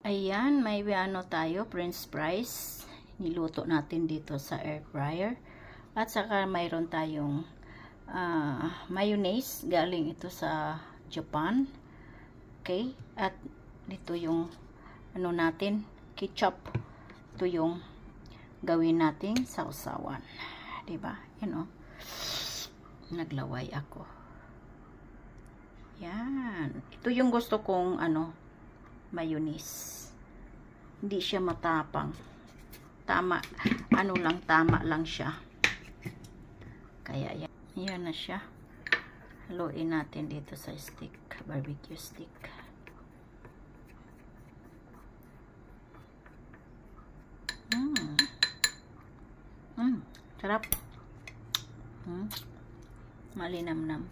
Ayan, may ano tayo, french fries. Niluto natin dito sa air fryer. At saka mayroon tayong mayonnaise. Galing ito sa Japan. Okay? At dito yung ano natin, ketchup. Ito yung gawin nating sausawan. Diba? Yan o. Naglaway ako. Yan. Ito yung gusto kong mayonnaise. Hindi siya matapang. Tama. Tama lang siya. Kaya yan. Yan na siya. Haluin natin dito sa stick. Barbecue stick. Sarap. Malinamnam.